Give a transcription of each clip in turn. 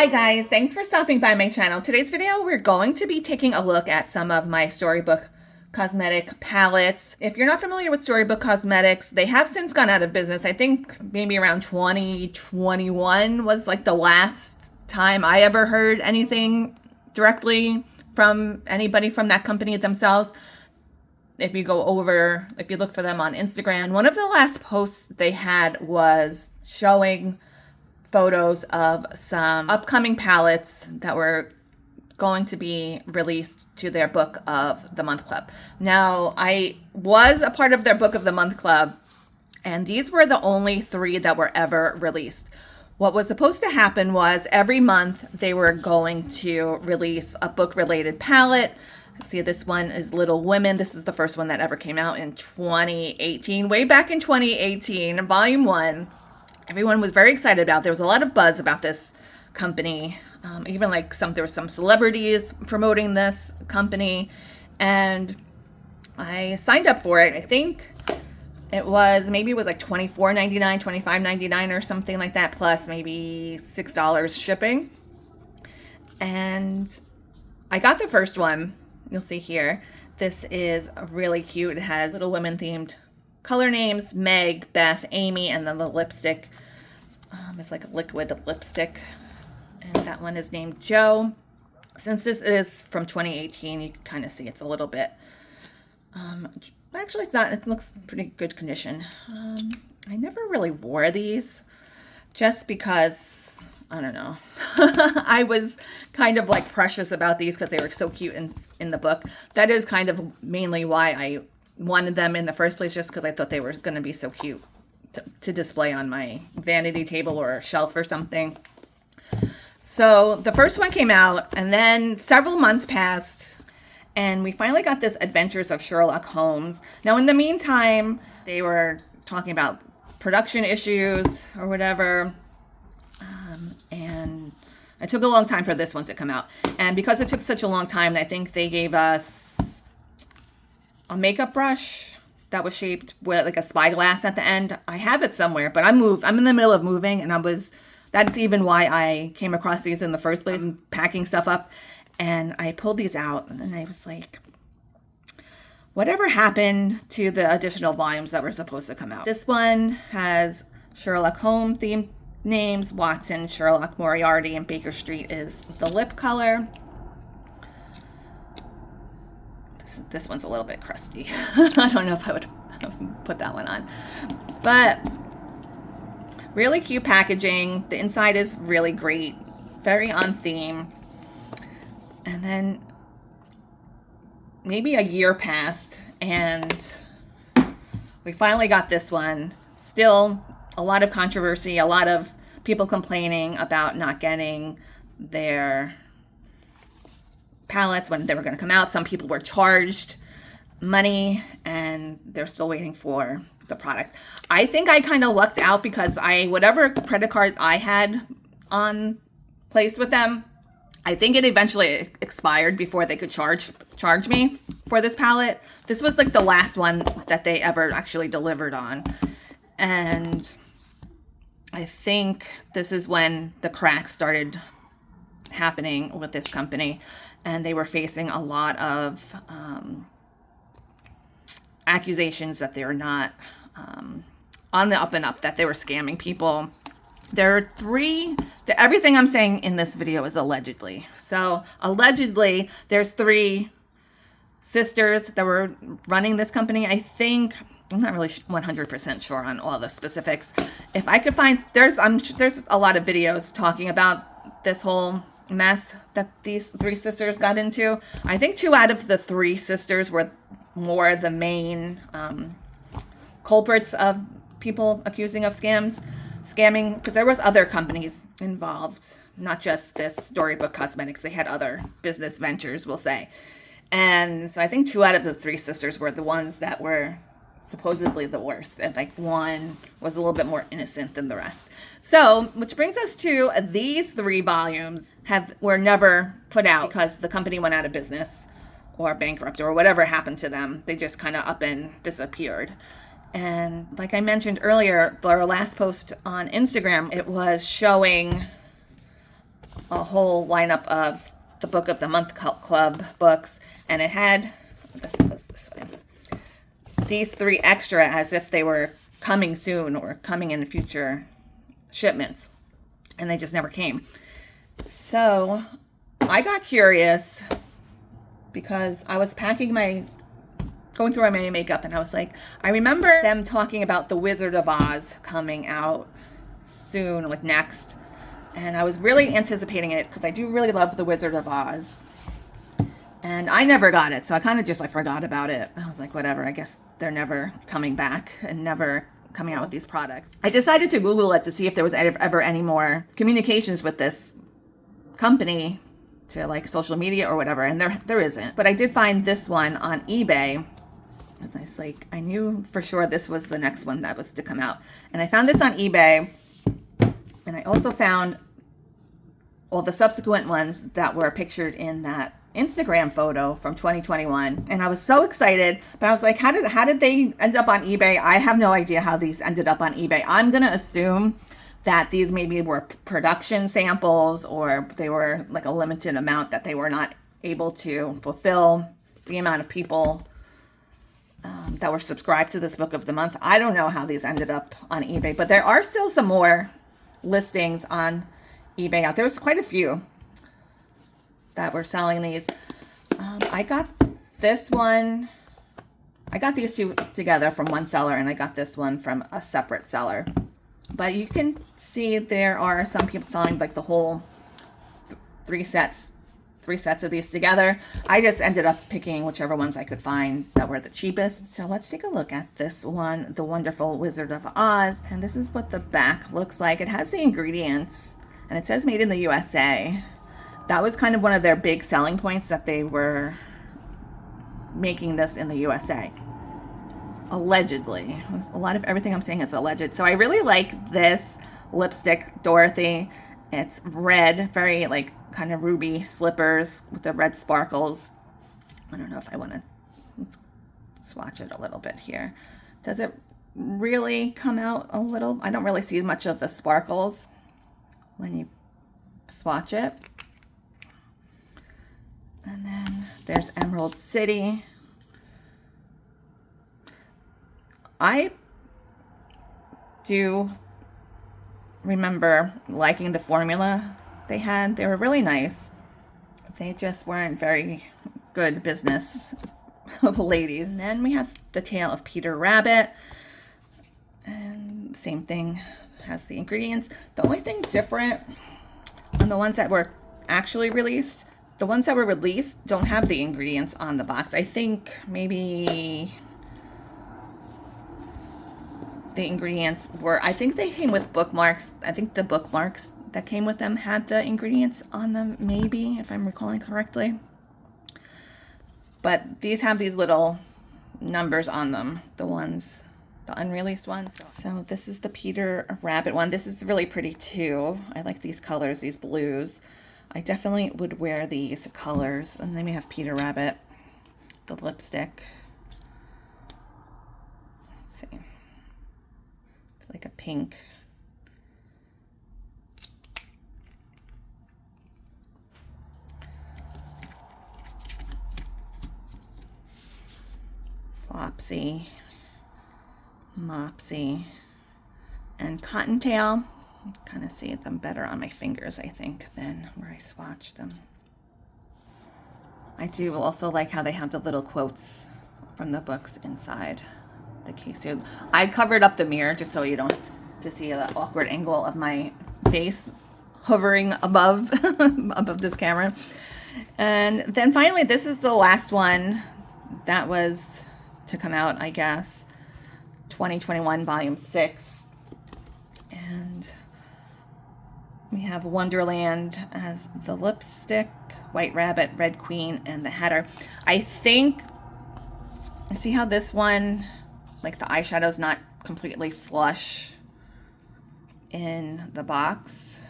guys, thanks for stopping by my channel. Today's video, we're going to be taking a look at some of my Storybook cosmetic palettes. If you're not familiar with Storybook Cosmetics, they have since gone out of business. I think maybe around 2021 was like the last time I ever heard anything directly from anybody from that company themselves. If you look for them on Instagram, one of the last posts they had was showing photos of some upcoming palettes that were going to be released to their Book of the Month Club. Now, I was a part of their Book of the Month Club, and these were the only 3 that were ever released. What was supposed to happen was every month they were going to release a book-related palette. See, this one is Little Women. This is the first one that ever came out in 2018, way back in 2018, volume 1. Everyone was very excited about it. There was a lot of buzz about this company. Even like there were some celebrities promoting this company, and I signed up for it. I think it was like $24.99, $25.99 or something like that, plus maybe $6 shipping. And I got the first one. You'll see here. This is really cute. It has Little Women themed color names: Meg, Beth, Amy, and then the lipstick. It's like a liquid lipstick. And that one is named Joe. Since this is from 2018, you can kind of see it's a little bit, actually it's not, it looks in pretty good condition. I never really wore these just because, I don't know. I was kind of like precious about these because they were so cute in the book. That is kind of mainly why I wanted them in the first place, just because I thought they were going to be so cute to display on my vanity table or a shelf or something. So the first one came out, and then several months passed, and we finally got this Adventures of Sherlock Holmes. Now, in the meantime, they were talking about production issues or whatever, and it took a long time for this one to come out. And because it took such a long time, I think they gave us a makeup brush that was shaped with like a spyglass at the end. I have it somewhere, but I'm in the middle of moving, and that's even why I came across these in the first place, packing stuff up. And I pulled these out, and I was like, whatever happened to the additional volumes that were supposed to come out? This one has Sherlock Holmes themed names: Watson, Sherlock, Moriarty, and Baker Street is the lip color. This one's a little bit crusty. I don't know if I would put that one on. But really cute packaging. The inside is really great. Very on theme. And then maybe a year passed, and we finally got this one. Still a lot of controversy, a lot of people complaining about not getting their palettes when they were going to come out. Some people were charged money, and they're still waiting for the product. I think I kind of lucked out because whatever credit card I had placed with them, I think it eventually expired before they could charge me for this palette. This was like the last one that they ever actually delivered on. And I think this is when the cracks started happening with this company, and they were facing a lot of accusations that they were not on the up and up, that they were scamming people. There are everything I'm saying in this video is allegedly. So allegedly, there's 3 sisters that were running this company. I think, I'm not really 100% sure on all the specifics. If I could find, there's a lot of videos talking about this whole mess that these 3 sisters got into. I think 2 out of the 3 sisters were more the main culprits of people accusing of scamming, because there was other companies involved, not just this Storybook Cosmetics. They had other business ventures, we'll say. And so I think 2 out of the 3 sisters were the ones that were supposedly the worst, and like one was a little bit more innocent than the rest. So, which brings us to these 3 volumes were never put out because the company went out of business or bankrupt or whatever happened to them. They just kind of up and disappeared. And like I mentioned earlier, our last post on Instagram, it was showing a whole lineup of the Book of the Month Club books, and it had, this goes this way, these 3 extra as if they were coming soon or coming in future shipments, and they just never came. So I got curious because I was going through my makeup, and I was like, I remember them talking about The Wizard of Oz coming out soon, like next, and I was really anticipating it because I do really love The Wizard of Oz, and I never got it, so I kind of just forgot about it. I was like, whatever, I guess they're never coming back and never coming out with these products. I decided to Google it to see if there was ever any more communications with this company to social media or whatever, and there isn't. But I did find this one on eBay. I knew for sure this was the next one that was to come out, and I found this on eBay, and I also found all the subsequent ones that were pictured in that Instagram photo from 2021, and I was so excited. But I was like, how did they end up on eBay? I have no idea how these ended up on eBay. I'm gonna assume that these maybe were production samples, or they were a limited amount that they were not able to fulfill the amount of people that were subscribed to this Book of the Month. I don't know how these ended up on eBay, but there are still some more listings on eBay out there. There's quite a few that were selling these. I got this one. I got these 2 together from one seller, and I got this one from a separate seller. But you can see there are some people selling the whole 3 sets of these together. I just ended up picking whichever ones I could find that were the cheapest. So let's take a look at this one, The Wonderful Wizard of Oz. And this is what the back looks like. It has the ingredients, and it says made in the USA. That was kind of one of their big selling points, that they were making this in the USA. Allegedly. A lot of everything I'm saying is alleged. So I really like this lipstick, Dorothy. It's red, very kind of ruby slippers with the red sparkles. I don't know if I want to, let's swatch it a little bit here. Does it really come out a little? I don't really see much of the sparkles when you swatch it. And then there's Emerald City. I do remember liking the formula they had. They were really nice. They just weren't very good business ladies. And then we have the Tale of Peter Rabbit. And same thing, has the ingredients. The only thing different on the ones that were actually released, the ones that were released don't have the ingredients on the box. I think maybe the ingredients were, I think they came with bookmarks. I think the bookmarks that came with them had the ingredients on them, maybe, if I'm recalling correctly. But these have these little numbers on them, the unreleased ones. So this is the Peter Rabbit one. This is really pretty too. I like these colors, these blues. I definitely would wear these colors. And then we have Peter Rabbit, the lipstick. Let's see. It's like a pink. Flopsy, Mopsy, and Cottontail. Kind of see them better on my fingers, I think, than where I swatched them. I do also like how they have the little quotes from the books inside the case here. I covered up the mirror just so you don't have to see the awkward angle of my face hovering above above this camera. And then finally, this is the last one that was to come out, I guess, 2021 volume 6. And we have Wonderland as the lipstick, White Rabbit, Red Queen, and the Hatter. I think, see how this one, like the eyeshadow's not completely flush in the box?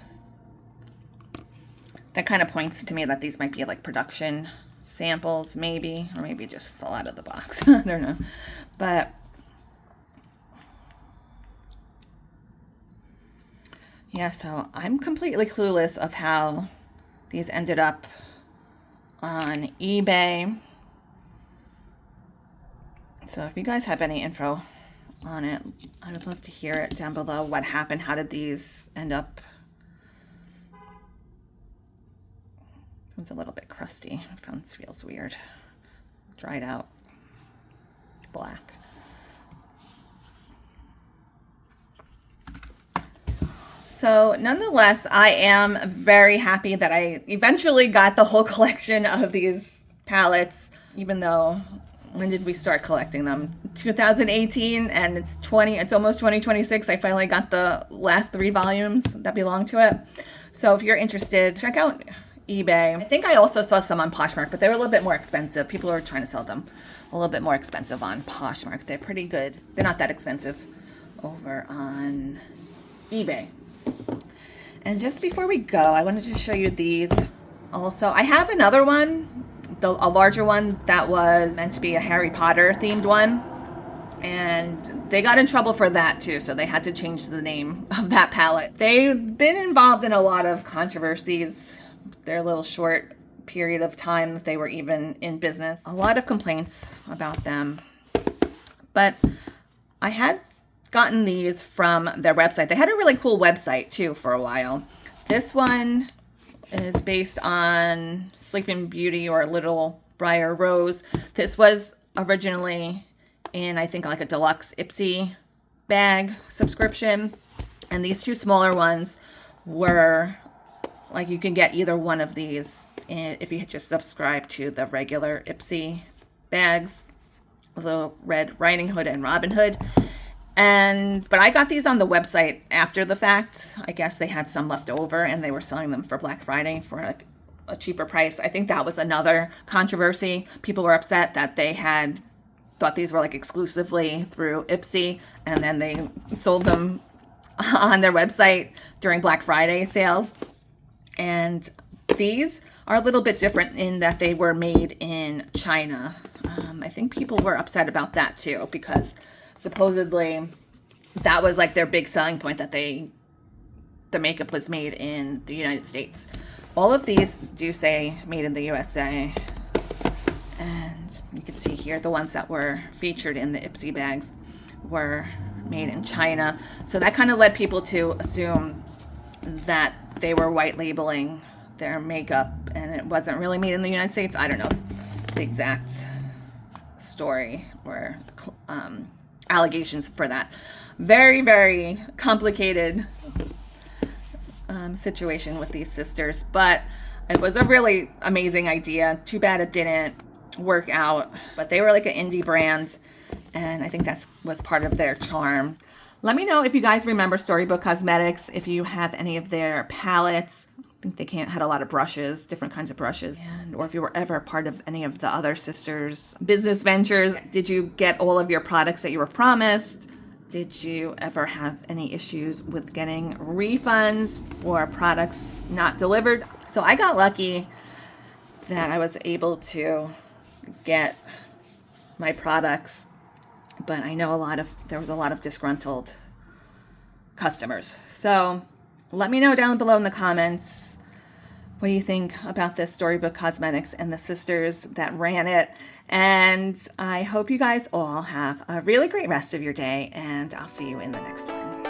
That kind of points to me that these might be like production samples, maybe, or maybe just fall out of the box. I don't know. But yeah, so I'm completely clueless of how These ended up on eBay. So if you guys have any info on it, I would love to hear it down below. What happened? How did these end up? It's a little bit crusty. This feels weird. Dried out. Black. So nonetheless, I am very happy that I eventually got the whole collection of these palettes, even though, when did we start collecting them? 2018, and it's almost 2026. I finally got the last 3 volumes that belong to it. So if you're interested, check out eBay. I think I also saw some on Poshmark, but they were a little bit more expensive. People are trying to sell them a little bit more expensive on Poshmark. They're pretty good. They're not that expensive over on eBay. And just before we go, I wanted to show you these also. I have another one, a larger one that was meant to be a Harry Potter themed one. And they got in trouble for that too, so they had to change the name of that palette. They've been involved in a lot of controversies. Their little short period of time that they were even in business. A lot of complaints about them. But I had gotten these from their website. They had a really cool website too for a while. This one is based on Sleeping Beauty or Little Briar Rose. This was originally in, I think, like a deluxe Ipsy bag subscription. And these 2 smaller ones were like, you can get either one of these if you just subscribe to the regular Ipsy bags, the Red Riding Hood and Robin Hood. But I got these on the website after the fact. I guess they had some left over and they were selling them for Black Friday for like a cheaper price. I think that was another controversy. People were upset that they had thought these were like exclusively through Ipsy, and then they sold them on their website during Black Friday sales. And these are a little bit different in that they were made in China. I think people were upset about that too, because supposedly that was like their big selling point, that the makeup was made in the United States. All of these do say made in the USA. And you can see here the ones that were featured in the Ipsy bags were made in China. So that kind of led people to assume that they were white labeling their makeup and it wasn't really made in the United States. I don't know the exact story or allegations for that. Very, very complicated situation with these sisters, but it was a really amazing idea. Too bad it didn't work out, but they were like an indie brand, and I think that was part of their charm. Let me know if you guys remember Storybook Cosmetics, if you have any of their palettes. I think they had a lot of brushes, different kinds of brushes, or if you were ever part of any of the other sisters' business ventures. Did you get all of your products that you were promised? Did you ever have any issues with getting refunds for products not delivered? So I got lucky that I was able to get my products, but I know there was a lot of disgruntled customers. So let me know down below in the comments, what do you think about this Storybook Cosmetics and the sisters that ran it? And I hope you guys all have a really great rest of your day, and I'll see you in the next one.